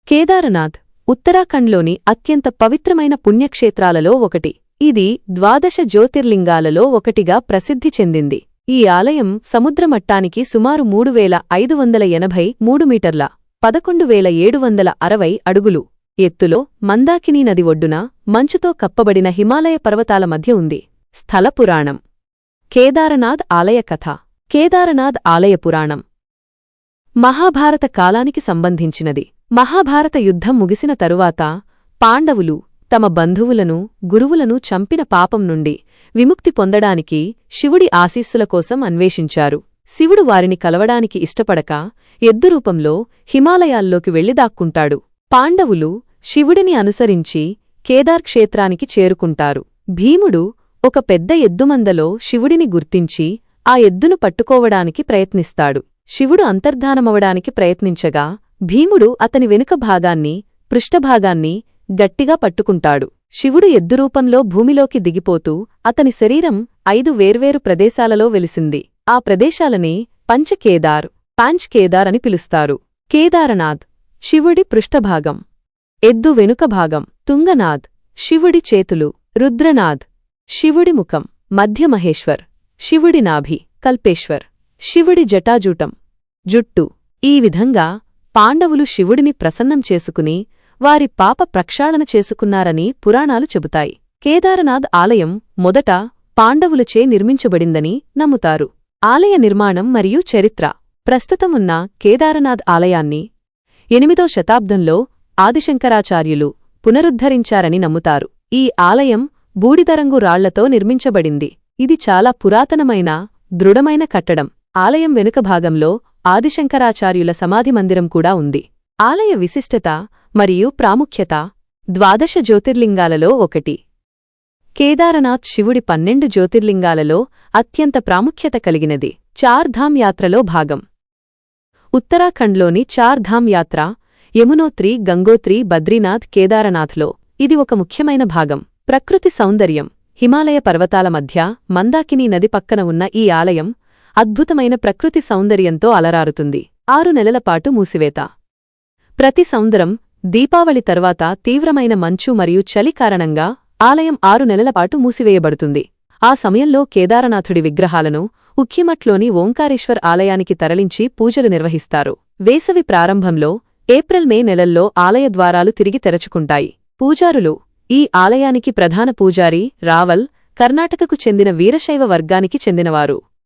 కేదారనాథ్ ఉత్తరాఖండ్లోని అత్యంత పవిత్రమైన పుణ్యక్షేత్రాలలో ఒకటి. ఇది 12 జ్యోతిర్లింగాలలో ఒకటిగా ప్రసిద్ధి చెందింది. ఈ ఆలయం సముద్రమట్టానికి సుమారు 3583 మీటర్ల 11,760 అడుగులు ఎత్తులో మందాకినీ నది ఒడ్డున మంచుతో కప్పబడిన హిమాలయ పర్వతాల మధ్య ఉంది. స్థల పురాణం. కేదారనాథ్ ఆలయ కథ. కేదారనాథ్ ఆలయ పురాణం మహాభారత కాలానికి సంబంధించినది. మహాభారత యుద్ధం ముగిసిన తరువాత పాండవులు తమ బంధువులను గురువులను చంపిన పాపం నుండి విముక్తి పొందడానికి శివుడి ఆశీస్సుల కోసం అన్వేషించారు. శివుడు వారిని కలవడానికి ఇష్టపడక ఎద్దురూపంలో హిమాలయాల్లోకి వెళ్లి దాక్కుంటాడు. పాండవులు శివుడిని అనుసరించి కేదార్ క్షేత్రానికి చేరుకుంటారు. భీముడు ఒక పెద్ద ఎద్దుమందలో శివుడిని గుర్తించి ఆ ఎద్దును పట్టుకోవడానికి ప్రయత్నిస్తాడు. శివుడు అంతర్ధానమవడానికి ప్రయత్నించగా భీముడు అతని వెనుక భాగాన్ని పృష్ఠభాగాన్ని గట్టిగా పట్టుకుంటాడు. శివుడు ఎద్దురూపంలో భూమిలోకి దిగిపోతూ అతని శరీరం 5 వేర్వేరు ప్రదేశాలలో వెలిసింది. ఆ ప్రదేశాలనే పంచకేదార్ కేదార్ అని పిలుస్తారు. కేదారనాథ్ శివుడి పృష్ఠభాగం, ఎద్దు వెనుక భాగం. తుంగనాథ్ శివుడి చేతులు. రుద్రనాథ్ శివుడి ముఖం. మధ్య మహేశ్వర్ శివుడి నాభి. కల్పేశ్వర్ శివుడి జటాజూటం జుట్టు. ఈ విధంగా పాండవులు శివుడిని ప్రసన్నం చేసుకుని వారి పాప ప్రక్షాళన చేసుకున్నారని పురాణాలు చెబుతాయి. కేదారనాథ్ ఆలయం మొదట పాండవులచే నిర్మించబడిందని నమ్ముతారు. ఆలయ నిర్మాణం మరియు చరిత్ర. ప్రస్తుతమున్న కేదారనాథ్ ఆలయాన్ని 8వ శతాబ్దంలో ఆదిశంకరాచార్యులు పునరుద్ధరించారని నమ్ముతారు. ఈ ఆలయం బూడిదరంగు రాళ్లతో నిర్మించబడింది. ఇది చాలా పురాతనమైన దృఢమైన కట్టడం. ఆలయం వెనుక భాగంలో ఆదిశంకరాచార్యుల సమాధి మందిరం కూడా ఉంది. ఆలయ విశిష్టత మరియు ప్రాముఖ్యత. 12 జ్యోతిర్లింగాలలో ఒకటి. కేదారనాథ్ శివుడి 12 జ్యోతిర్లింగాలలో అత్యంత ప్రాముఖ్యత కలిగినది. చార్ధామ్ యాత్రలో భాగం. ఉత్తరాఖండ్లోని చార్ధామ్ యాత్ర యమునోత్రి, గంగోత్రి, బద్రీనాథ్, కేదారనాథ్లో ఇది ఒక ముఖ్యమైన భాగం. ప్రకృతి సౌందర్యం. హిమాలయ పర్వతాల మధ్య మందాకినీ నది పక్కన ఉన్న ఈ ఆలయం అద్భుతమైన ప్రకృతి సౌందర్యంతో అలరారుతుంది. 6 నెలల పాటు మూసివేత. ప్రతి సంవత్సరం దీపావళి తర్వాత తీవ్రమైన మంచు మరియు చలి కారణంగా ఆలయం 6 నెలల పాటు మూసివేయబడుతుంది. ఆ సమయంలో కేదారనాథుడి విగ్రహాలను ఉఖ్యమట్లోని ఓంకారేశ్వర్ ఆలయానికి తరలించి పూజలు నిర్వహిస్తారు. వేసవి ప్రారంభంలో ఏప్రిల్-మే నెలల్లో ఆలయ ద్వారాలు తిరిగి తెరచుకుంటాయి. పూజారులు. ఈ ఆలయానికి ప్రధాన పూజారి రావల్ కర్ణాటకకు చెందిన వీరశైవ వర్గానికి చెందినవారు.